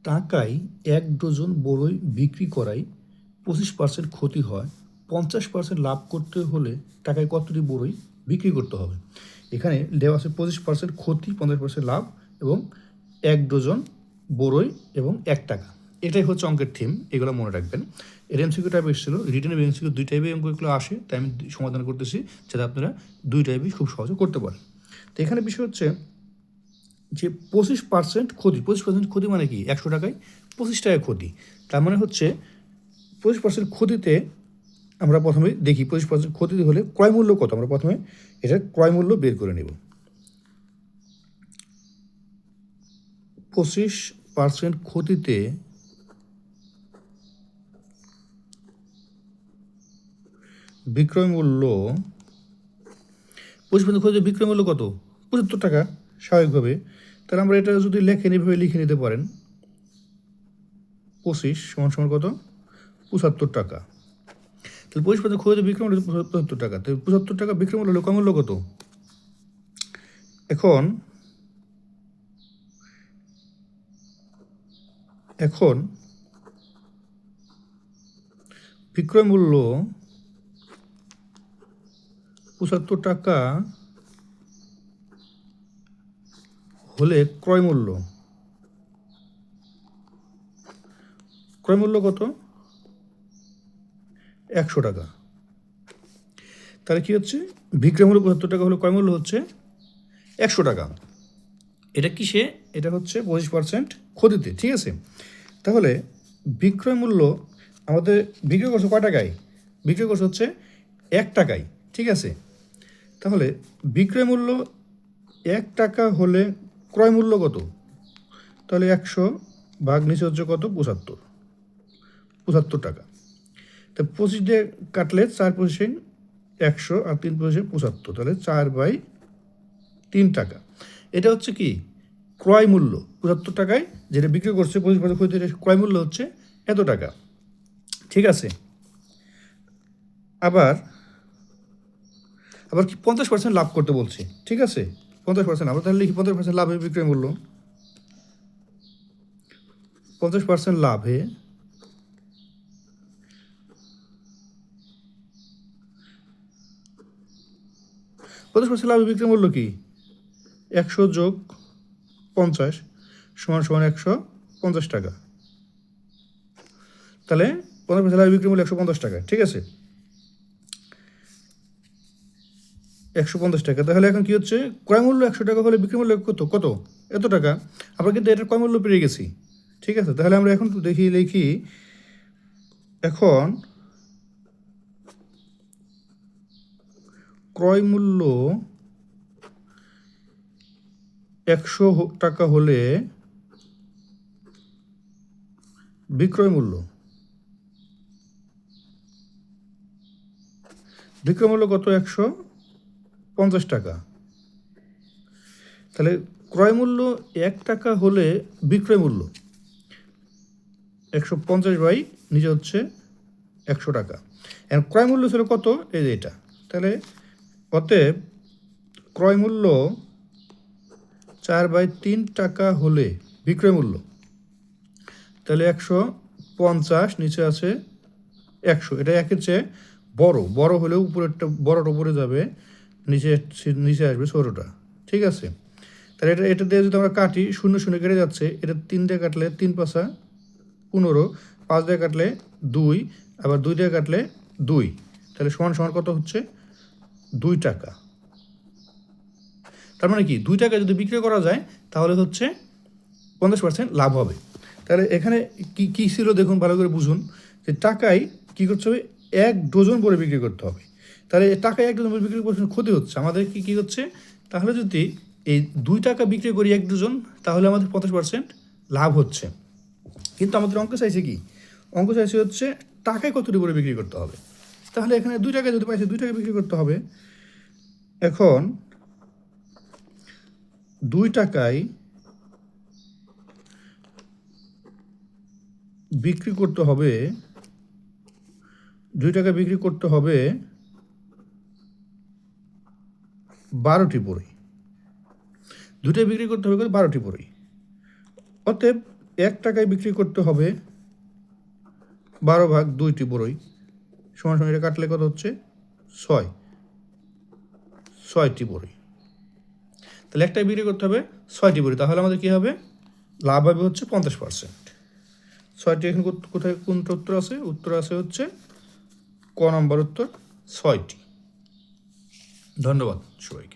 টাকায় ১ ডজন বড়ই বিক্রি করায় ২৫% ক্ষতি হয়, ৫০% লাভ করতে হলে টাকায় কতটি বড়ই বিক্রি করতে হবে? এখানে দেওয়া আছে ২৫% ক্ষতি, ৫০% লাভ এবং ১ ডজন বড়ই এবং ৳১। এটাই হচ্ছে অঙ্কের থিম, এগুলো মনে রাখবেন। এর এমসিকিউ টাইপ এসেছিল, রিটেন এবং এমসিকিউ ২ টাইপের অঙ্কগুলো আসে, তাই আমি সমাধান করতেছি যাতে আপনারা ২ টাইপই খুব সহজে করতে পারেন। তো এখানে বিষয় হচ্ছে যে ২৫% ক্ষতি, ২৫% ক্ষতি মানে কি? ১০০ টাকায় ২৫ টাকা ক্ষতি। তার মানে হচ্ছে ২৫% ক্ষতিতে আমরা প্রথমে দেখি ২৫% ক্ষতিতে হলে ক্রয় মূল্য কত? আমরা প্রথমে এটার ক্রয় মূল্য বের করে নেব। ২৫% ক্ষতিতে বিক্রয় মূল্য, ২৫% ক্ষতিতে বিক্রয় মূল্য কত? ৭৫ টাকা স্বাভাবিকভাবে। তাহলে আমরা এটা যদি লেখেন, এভাবে লিখে নিতে পারেন, ২৫ = কত? ৭৫ টাকা। তাহলে ২৫% ক্ষতিতে বিক্রয় মূল্য ৭৫ টাকা। তাহলে ৭৫ টাকা বিক্রয় মূল্য হলে ক্রয় মূল্য কত? এখন বিক্রয় মূল্য ৭৫ টাকা হলে ক্রয় মূল্য কত? ১০০ টাকা। তাহলে কি হচ্ছে? বিক্রয় মূল্য ৭৫ টাকা হলে ক্রয় মূল্য হচ্ছে ১০০ টাকা। এটা কিসে? এটা হচ্ছে ২৫% ক্ষতিতে, ঠিক আছে? তাহলে বিক্রয় মূল্য আমাদের বিক্রয় করছে কয় টাকায়? বিক্রয় করছে হচ্ছে ১ টাকায়, ঠিক আছে? তাহলে বিক্রয় মূল্য ১ টাকা হলে ক্রয় মূল্য কত? তাহলে ১০০ ভাগ নিচে হচ্ছে কত? ৭৫ টাকা। তা ২৫ দিয়ে কাটলে ৪ × ১০০ আর ৩ × ৭৫, তাহলে 4/3 টাকা। এটা হচ্ছে কি? ক্রয় মূল্য ৭৫ টাকায় যেটা বিক্রি করছে ২৫% ক্ষতিতে, ক্রয় মূল্য হচ্ছে এত টাকা, ঠিক আছে? আবার কি ৫০% লাভ করতে বলছে, ঠিক আছে? ৫০% আমরা তাহলে লিখি ৫০% লাভে বিক্রয় মূল্য, ৫০% লাভে বিক্রয় মূল্য কি? ১০০ যোগ ৫০ = ১৫০ টাকা। তাহলে ৫০% লাভে বিক্রয় মূল্য ১৫০ টাকা, ঠিক আছে? ১৫০ টাকা। তাহলে এখন কি হচ্ছে? ক্রয় মূল্য ১০০ টাকা হলে বিক্রয় মূল্য কত? এত টাকা। আমরা কিন্তু এটার ক্রয় মূল্য পেয়ে গেছি, ঠিক আছে? তাহলে আমরা এখন লিখি এখন ক্রয় মূল্য ১০০ টাকা হলে বিক্রয় মূল্য কত? ১৫০ টাকা। তাহলে ক্রয় মূল্য ১ টাকা হলে বিক্রয় মূল্য ১৫০ নিচে হচ্ছে ১০০ টাকা। এখন ক্রয় মূল্য ছিল কত? এই যে এটা। তাহলে অতএব ক্রয় মূল্য 4/3 টাকা হলে বিক্রয় মূল্য, তাহলে ১৫০ নিচে আছে ১০০। এটা একের চেয়ে বড় হলেও উপরেরটা, বড়টা উপরে যাবে, নিচে আসবে ছোটোটা, ঠিক আছে? তাহলে এটা দিয়ে যদি আমরা কাটি, 0 কেটে যাচ্ছে, এটা 3 দিয়ে কাটলে 3 × 5 = 15, 5 দিয়ে কাটলে 2, আবার 2 দিয়ে কাটলে 2, তাহলে সমান কত হচ্ছে? 2 টাকা। তার মানে কি? 2 টাকা যদি বিক্রি করা যায় তাহলে হচ্ছে ৫০% লাভ হবে। তাহলে এখানে কি ছিল দেখুন, ভালো করে বুঝুন যে টাকায় কী করতে হবে? ১ ডজন বড়ি বিক্রি করতে হবে। তাহলে টাকায় 1 ডজন বড়ি বিক্রি করতে ক্ষতি হচ্ছে আমাদের কি হচ্ছে? তাহলে যদি এই 2 টাকা বিক্রি করি 1 ডজন, তাহলে আমাদের ৫০% লাভ হচ্ছে। কিন্তু আমাদের অঙ্ক চাইছে কি? অঙ্ক চাইছে হচ্ছে টাকায় কতটি বড়ি বিক্রি করতে হবে। তাহলে এখানে 2 টাকা যদি পাইছে 2 টাকা বিক্রি করতে হবে। এখন 2 টাকায় বিক্রি করতে হবে, 2 টাকা বিক্রি করতে হবে 12টি বড়ি। 2টায় বিক্রি করতে হবে 12টি বড়ি। অতএব টাকায় বিক্রি করতে হবে 12/2টি বড়ই, সমান সমান এটা কাটলে কত হচ্ছে 6টি বড়ই। তাহলে একটাই বিক্রি করতে হবে 6টি বড়ি, তাহলে আমাদের কী হবে, লাভ হবে হচ্ছে 50%। 6টি এখানে কোথায় কোনটা উত্তর আছে, উত্তর আছে হচ্ছে ক নম্বর উত্তর 6টি। ধন্যবাদ সবাইকে।